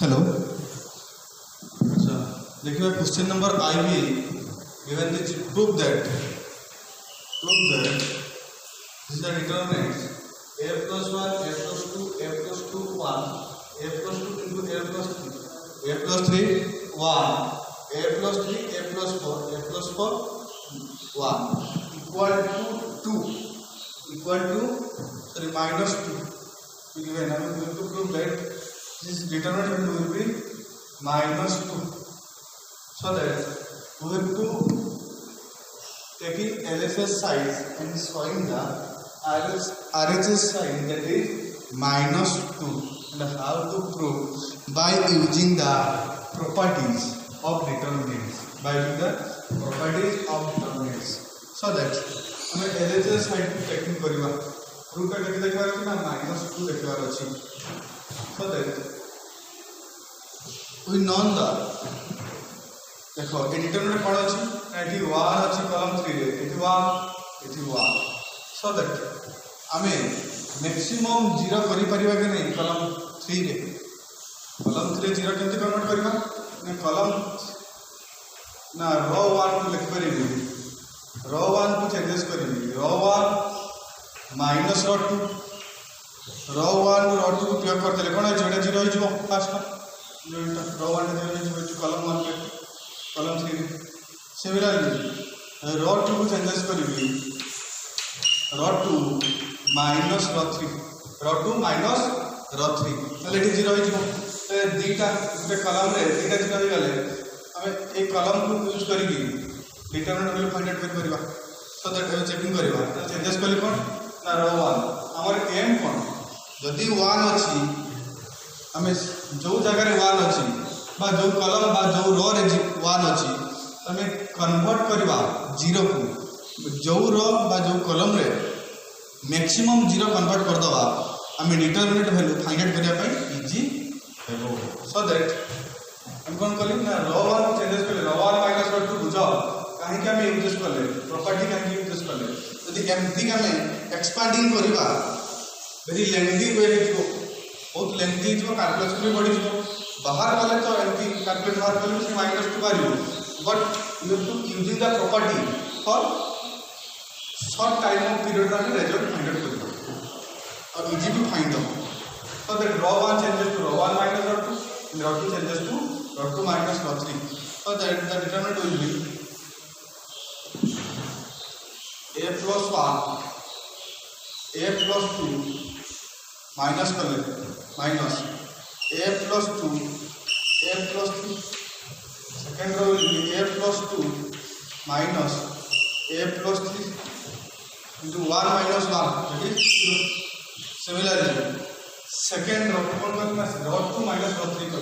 Hello. अच्छा, देखिए question number I B given this prove that this is the determinants a plus 1 a plus 2 a plus 2 1 a plus 2 into a plus 3 a plus 3 1 a plus 3 a plus 4 a plus 4 1 equal to 2 equal to sorry minus 2 given. I am going to prove that this determinant will be minus 2, so that we have to taking LHS side and showing the RHS side, that is minus 2, and how to prove by using the properties of determinants, so that हमें LHS side taking करिवा root का केते देखबार अछि ना minus 2 देखबार अछि, so that we know the देखो ए determinant कोन अछि ना एठी 1 अछि कॉलम 3 रे एठी 1 सो दैट आमे मैक्सिमम 0 करि परिबा के नै कॉलम 3 रे 0 केमति कन्वर्ट करबा ना कॉलम ना रो 1 को लिख परिबी रो 1 को चेंजेस करबी रो 1 माइनस रो 2 रो 1 रो 2 को प्रयोग करते कोन जोडे 0 हो जिवो फास्ट जो रो 1 0 हो जिवो कॉलम 1 के कॉलम 3 सिमिलरली रो 2 को चेंजेस करिबी रो 2 माइनस रो 3 रो 2 माइनस रो 3 तले एठी 0 हो जिवो ते दीटा गुटे कॉलम रे दीटा 0 हो गले हमें एक कॉलम को यूज करिबी डिटरमिनेंट वैल्यू फाइंड आउट करबा, सो दैट चेकिंग करबा तो चेंजेस कले कोन ना रो 1 हमर एम कोन जदी 1 अछि हमें जो जगह रे 1 अछि बा जो कॉलम बा जो रो रे 1 अछि हमें कन्वर्ट करबा 0 को जो रो बा जो कॉलम रे मैक्सिमम 0 कन्वर्ट कर दवा हमें डिटरमिनेंट वैल्यू फाइंड आउट करिया पई इजी हेबो, सो दैट हम कोन करी ना रो 1 को चेंजेस करले रो 1 माइनस रो 2 बुझो काहे कि हमें यूज करले प्रॉपर्टी काहे कि यूज करले यदि एमपी हमें एक्सपांडिंग करबा वेरी लेंथी वे जो बहुत लेंथी जो कैलकुलेशन भी बढ़ी जो बाहर वाले तो एमपी कैलकुलेट बाहर वाले से माइनस 2 बारी but you have to using the property for short time of period में रिजल्ट फाइंड आउट करबा और easy to find out, so that row 1 changes to row 1 minus row 2 row 2 changes to row 2 minus row 3, so that the determinant will be a plus 1 a plus 2 minus कर ले minus a plus 2 a plus 3, second row will be a plus 2 minus a plus 3 into 1 minus 1, that is 0. Similarly second row कौन करना है रो 2 minus रो 3 कर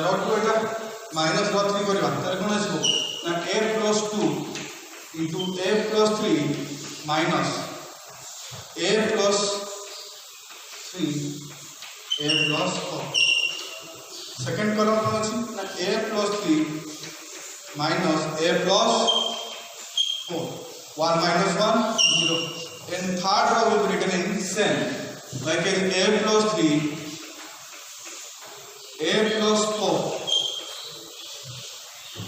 रो 2 एटा minus रो 3 करबा तारे कोन आसीबो ना a plus 2 into a plus 3 minus a plus 3 a plus 4, second column कौन अछि ना a plus 3 minus a plus 4 1 minus 1 0, and third row will be written in same like a plus 3 a plus 4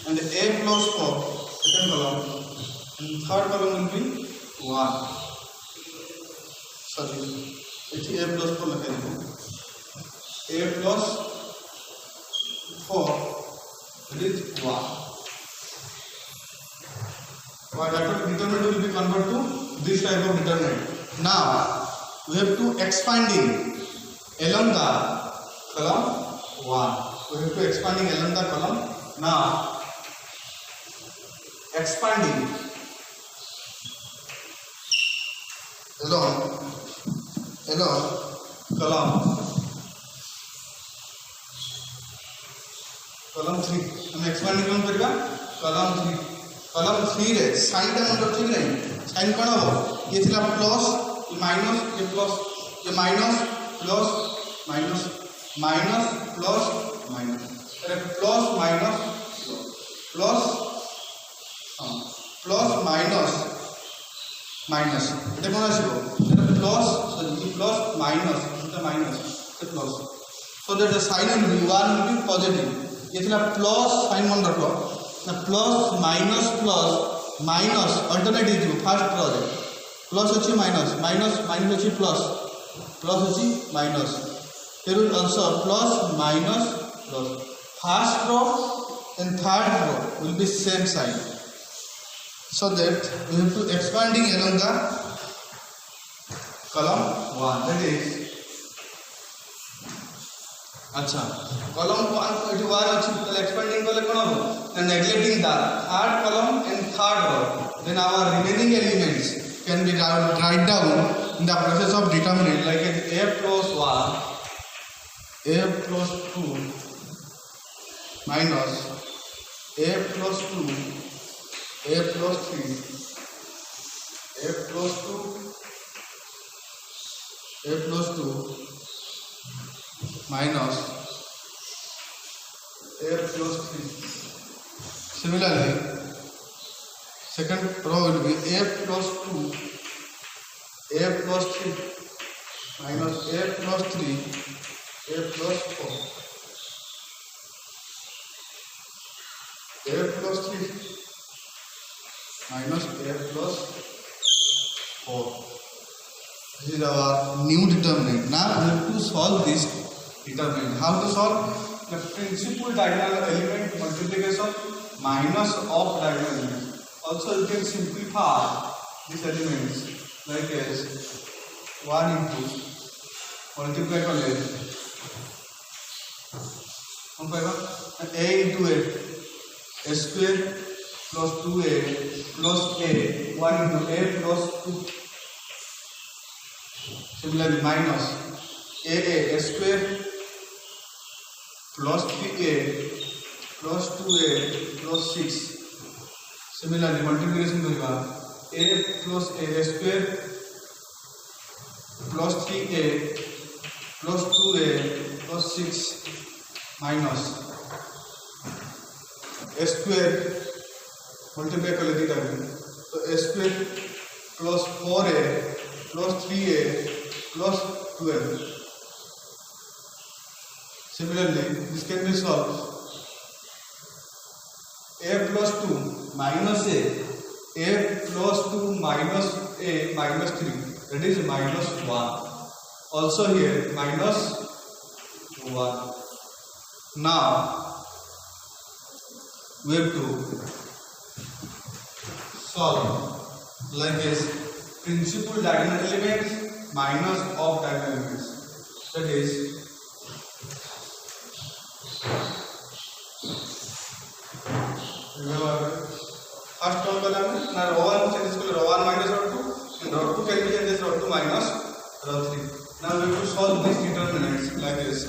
and a plus 4 second column, and third column will be 1, sorry it a plus 4 लगा दो a plus 4 it is 1. Why that determinant will be converted to this type of determinant. Now we have to expanding along the column 1. We have to expanding along the column. Now expanding along column 3 हम expanding कौन करिबा column 3 रे sign टा मन ठीक नहीं sign कोन हो ये थिला प्लस ये माइनस ये प्लस ये minus plus minus minus plus minus अरे plus minus plus plus minus minus এটা কোন আসিবো এটা প্লাস সরি প্লাস মাইনাস এটা মাইনাস এটা plus so that the sign will be 1 will be positive. ये थिला प्लस साइन मन रखो ना प्लस माइनस अल्टरनेटिव जो फर्स्ट रो रे प्लस अछि माइनस अछि प्लस अछि minus here will answer plus minus plus first row and third row will be same sign, so that we have to expanding along the column 1, that is अच्छा column 1 eighty 1 अछि त expanding कले कोन हो and neglecting the third column and third row, then our remaining elements can be write down in the process of determinant like a plus 1 a plus 2 minus a plus 2 a plus 3 a plus 2 a plus 2 minus a plus 3. Similarly, second row will be a plus 2 a plus 3 minus a plus 3 a plus 4 a plus 3 minus a plus 4. This is our new determinant. Now we have to solve this determinant. How to solve? The principal diagonal element multiplication minus of diagonal elements. Also you can simplify these elements like as 1 into multiply college a into a square plus 2a plus a 1 into a plus 2. Similarly minus a square plus 3a plus 2a plus 6. Similarly multiplication करिबा a plus a square plus 3a plus 2a plus 6 minus a square multiply कर लेती है तो a square plus 4a plus 3a plus 12. Similarly, this can be solved. A plus 2 minus a plus 2 minus a minus 3, that is minus 1. Also here minus 1. Now we have to solve like this: principal diagonal elements minus of diagonal elements, that is remember first term वाला में ना row 1 changes को row 1 minus row 2 and row 2 can be changes row 2 minus row 3. Now we have to solve these determinants like this.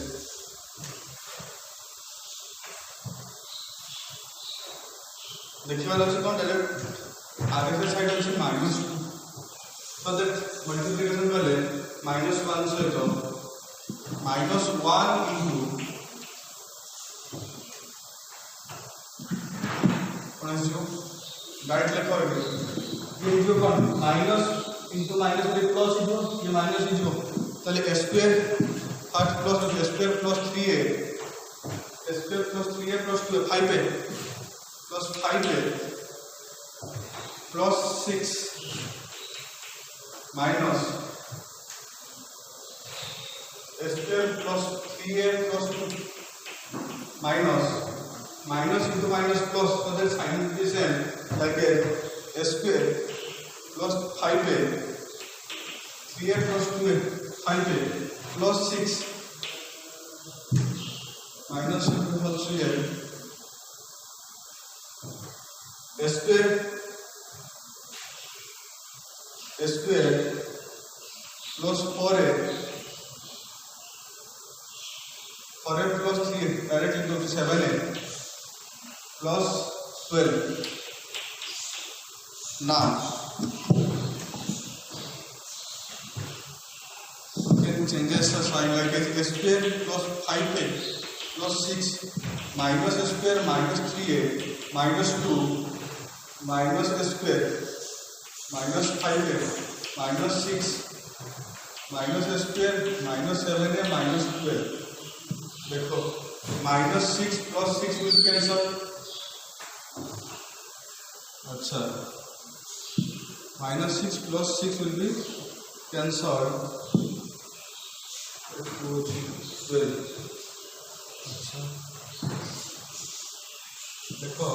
देखिए वाला से कौन direct आगे के साइड से minus 2, so that multiplication वाले minus 1 से तो minus 1 into डायरेक्ट लिखो ये जो कौन माइनस इनटू माइनस और प्लस इनटू ये माइनस इनटू चलिए square first plus two square plus 3a square plus 3a plus 2 5a plus 5a plus 6 minus square plus 3a plus 2 minus minus into minus plus, so that sign will be same like a square plus 5a 3a plus 2a 5a plus 6 minus into also here a square plus 4a plus 3 directly go to 7a plus 12. Now can changes the sign like a square plus 5a plus 6 minus a square minus 3a minus 2 minus a square minus 5a minus 6 minus a square minus 7a minus 12. देखो -6 + 6 will cancel. अच्छा -6 + 6 will be cancel 12। अच्छा देखो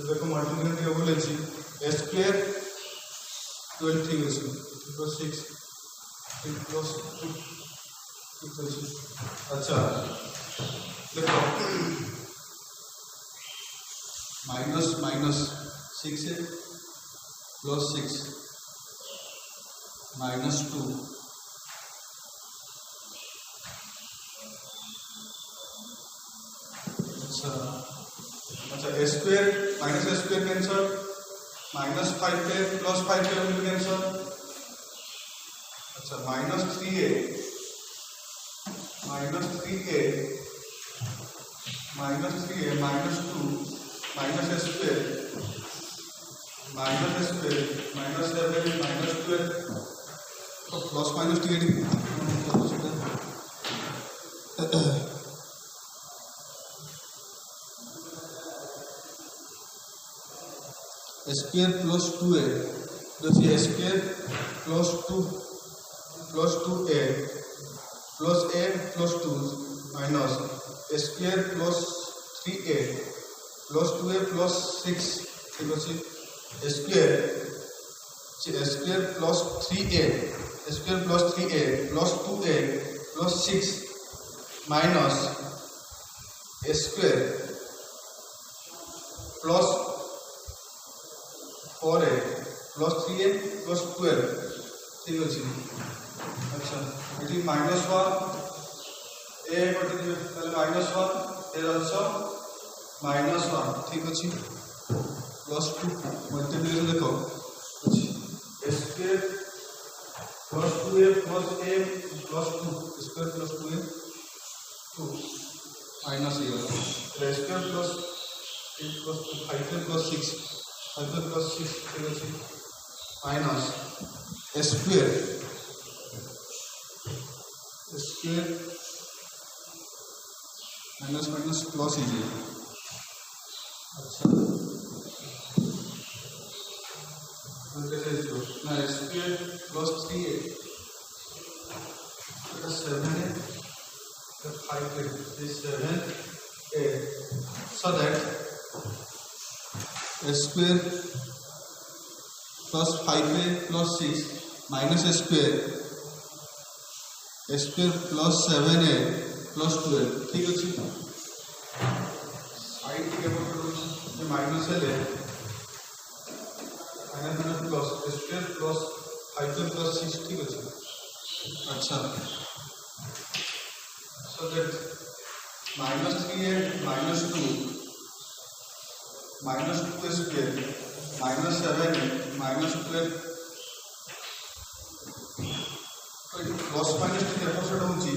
देखो multiplication टिके बोले छी a square 12 ठीक अछि + 6 + 2 ठीक अछि। अच्छा देखो माइनस माइनस 6 है +6 -2 अच्छा अच्छा a square minus a square cancel -5a + 5a will cancel. अच्छा -3a -3a -3a -2 -a square -7 -12 तो plus minus T square + 2a देखिए square + 2 + 2a + 2 minus square + 3a + 2a + 6 ठीक अछि। Square + 3a square + 3a + 2a + 6 minus square + 4a + 3a + 12 ठीक अछि। अच्छा ये -1 a कटि दिबे ताले -1 ए also -1 ठीक अछि +2 मल्टीप्लिकेशन देखो अछि a square + 2a + a + 2 square + 2a 2 minus ये a स्क्वायर + 8 + 2 5a + 6 5a + 6 ठीक अछि minus square minus minus plus लीजिए। अच्छा ना square + 3a 7a 5a 7a so that square + 5a + 6 minus square + 7a + 12 ठीक अछि। साइड के ये माइनस है ले माइनस प्लस स्क्वायर + 5a + 6 ठीक अछि। अच्छा so that -3a -2 -2a square -7a -12 plus minus the opposite होची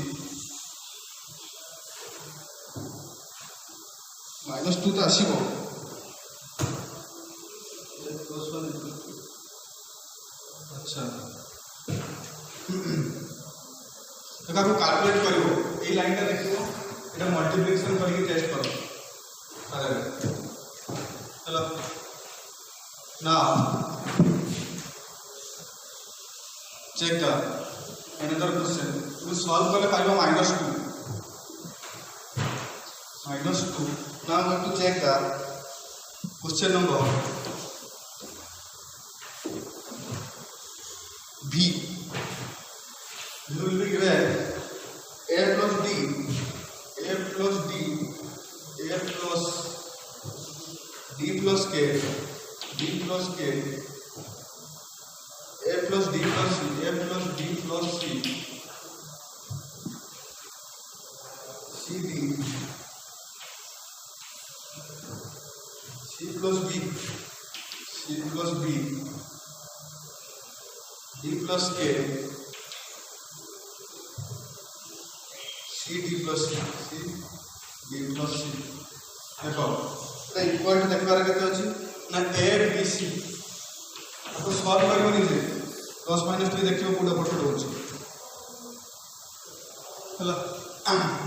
-2 तो आसीबो अच्छा देखा को कैलकुलेट करिवो ए लाइन टा देखिवो एटा मल्टीप्लिकेशन करके टेस्ट करो अरे चलो ना check the another question you solve kale paiba -2 now I'm going to check the question number b you will be given a plus d a plus d a plus d plus k d plus k a plus d plus c a plus d plus c c d c plus b d plus k c d plus c देखो equal to देखबार केते अछि ना a b c आपको solve करबो नहीं जे plus minus T देखियो कोटा पट रोचे हला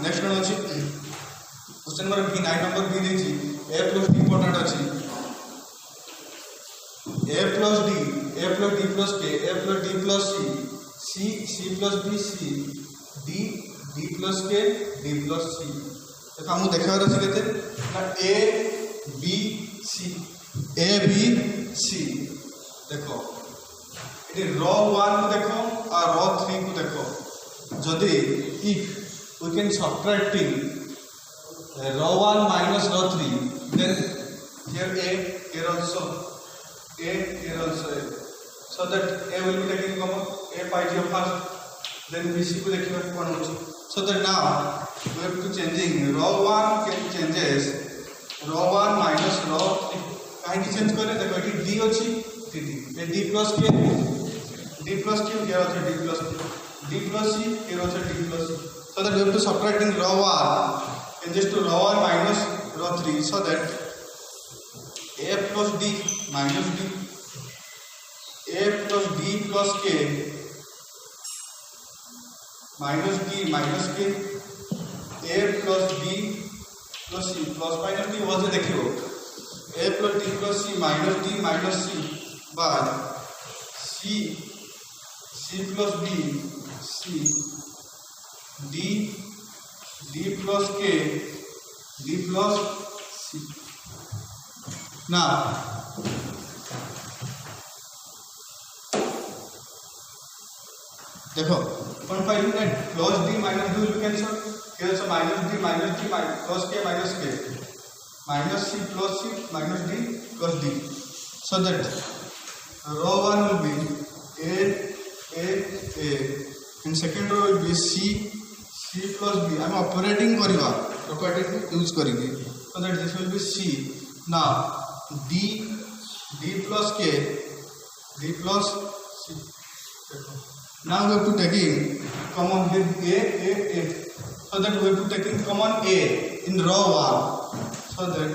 नेक्स्ट वन अछि question number B 9 number B देछि a plus d इंपोर्टेंट अछि a plus d plus k a plus d plus c c plus b c d plus k d plus c देखा हम देखार अछि केते ना a b c देखो ये रो 1 को देखो और रो 3 को देखो जदि if we can subtracting row 1 minus row 3 then here also a so that a will be taking common a by the first then bc को देखिबा कोन होची so that now we have to changing row 1 can changes row 1 minus रो 3 काहे की change करे देखो ये d अछि d d plus k d plus q here also d plus q d plus c here also d plus c so that we have to subtracting row 1 changes to row 1 minus row 3 so that a plus d minus d a plus d plus k minus d minus k a plus d plus c plus minus d was देखियो a plus d plus c minus d minus c by c plus b c d plus k d plus c now देखो कौन file है plus d minus d will cancel here also minus d plus k minus c plus c minus d plus d so that row 1 will be a and second row will be c plus b I am operating करिवा property use करेंगे so that this will be c now d plus k d plus c now we have to taking common here a so that we have to taking common a in row 1 so that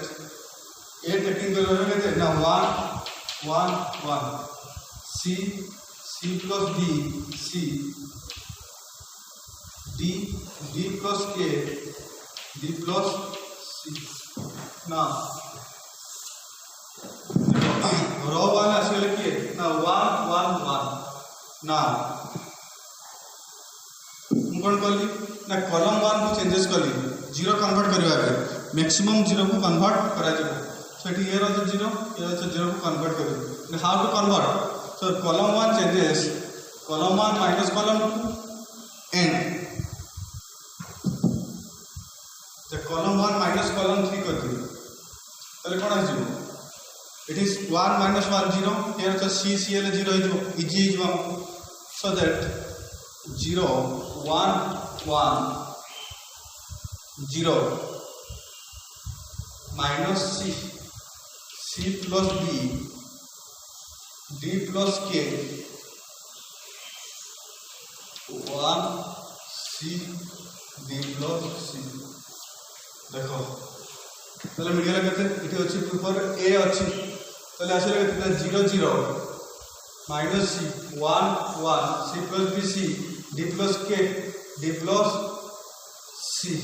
a taking the row now 1 c plus d c d plus k d plus c now row 1 आसले के now 1 now कौन कली ना column 1 को changes कली 0 convert करबा के maximum 0 को कन्वर्ट करा जाबो so it here also 0 here also 0 को कन्वर्ट करू how to convert so column 1 changes column 1 minus column 2 and the column 1 minus column 3 कर दियो तले कोन आ जिवो it is 1 minus 1 0 here also c l 0 इजो इजी इजो so that 0 1 0 minus c plus b d plus k 1 c d plus c देखो तले media लगते इथे अछि प्रिफर a अछि तले आसे लगते 0 0 minus c 1 c plus b c d plus k d plus c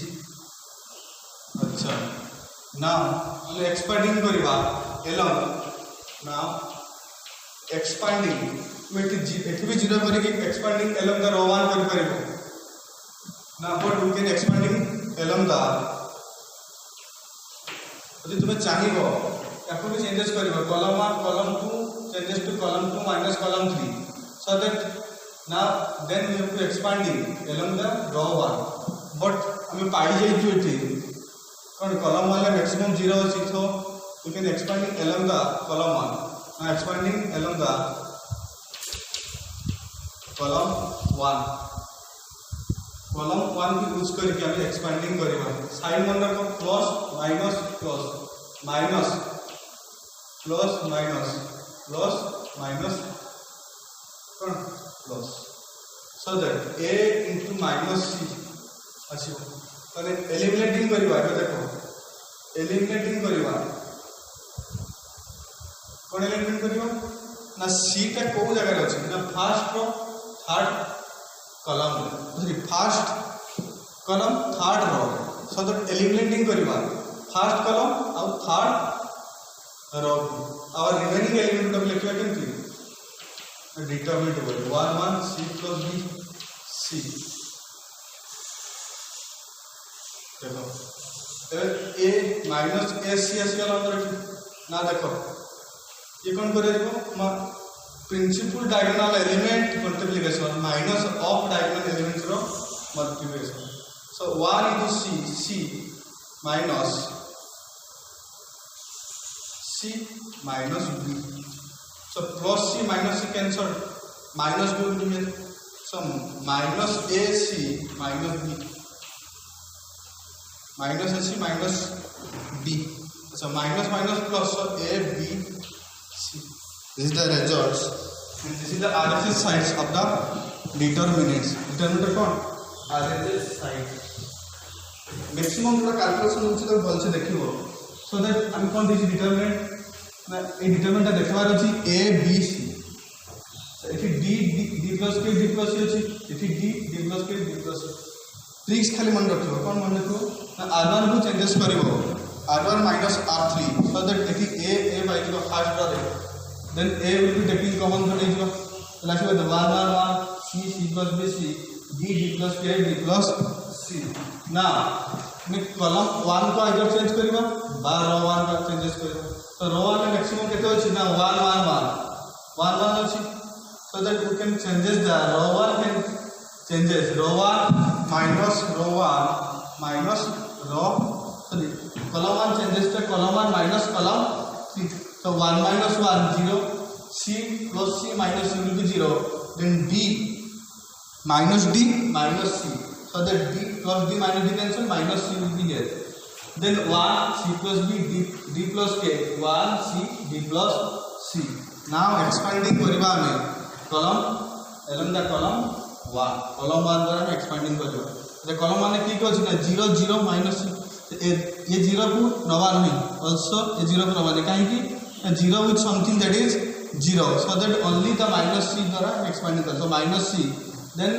अच्छा now expanding करिवा along now expanding with it भी 0 करी expanding along the row 1 कर परिबो now but we can expanding along the यदि तुम्हें चाहिबो याको भी चेंजेस करिबो column 1 column 2 changes to column 2 minus column 3 so that now then we have to expanding along the row 1 but हमें पाई जाई जो इथे कौन column 1 maximum 0 अछि so we can expanding along the column 1 now expanding along the column 1 भी use करके हम expanding करबा साइन मन रखो plus minus plus minus plus minus plus minus कौन plus so that a into minus c आसीबो तने एलिमिनेटिंग करबा देखो एलिमिनेटिंग करबा कोन एलिमिनेट करबा ना सी टा को जगह अच्छी ना first row third column sorry first column third row so that eliminating करबा फास्ट कॉलम आउ थर्ड रो और रिमेनिंग एलिमेंट ऑफ लिखिया केमती डिटरमिनेंट बोल 1 1 c plus b c देखो ए माइनस ए सी आसीगला अंदर ना देखो ये कौन करे देखो principal diagonal element multiplication minus of diagonal elements row multiplication so 1 into c minus c minus b so plus c minus c cancelled minus b will be here so minus ac minus b minus ac minus b so minus minus plus so a b c this is the results and this is the RHS sides of the determinants determinant कौन RHS side maximum पूरा calculation होछि तो भल से देखिबो so that हम कौन this determinant ना ए determinant देखबार अछि a b c एठी d plus k d plus c अछि एठी d plus k d plus c tricks खाली मन रखिबो कोन मन रखिबो ना r1 को changes करिवो r1 minus r3 so that एठी a by the first row then a will be taking common for each one like with 1 1 1 c plus b c d plus k d plus c now मैं column 1 को आगे change करिबा बा रो 1 का changes करिबा तो रो 1 में मैक्सिमम केते होछि ना 1 1 1 1 अछि so that you can changes the row 1 can changes row 1 minus row 1 minus row sorry column 1 changes to column 1 minus column 3 so 1 minus 1 0 c plus c minus c will be 0 then d minus d minus c so that d plus d minus d cancel minus c will be here then 1 c plus b d plus k 1 c d plus c now expanding kariba ame column along the column 1 column 1 द्वारा expanding kariba the column 1 की कहछि ना 0 0 minus ये 0 को नवा नहीं also ये 0 को नवा नहीं काहे कि 0 with something that is 0 so that only the minus c द्वारा expanding कर so minus c then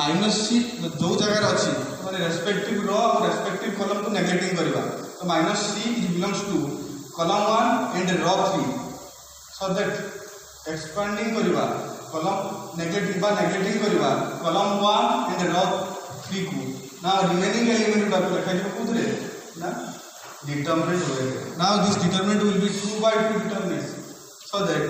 minus c जो जगह अछि माने रेस्पेक्टिव रो और रेस्पेक्टिव कॉलम को नेगेटिव करबा तो minus c it belongs to column 1 and row 3 so that expanding करबा कॉलम नेगेटिव बा नेगेटिव करबा कॉलम 1 and row 3 को now remaining element को लिखा जे कुदरे ना determinant होए now this determinant will be 2 by 2 determinants so that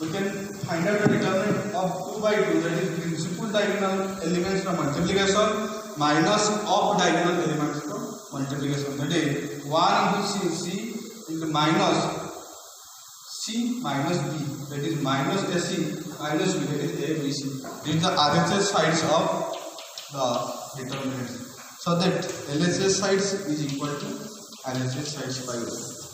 we can find out the determinant of 2 by 2 that is principal diagonal elements from multiplication minus of diagonal elements from multiplication that is 1 into c into minus c minus b that is minus ac minus b that is a b c these are the RHS sides of the determinants so that LHS sides is equal to RHS sides by 1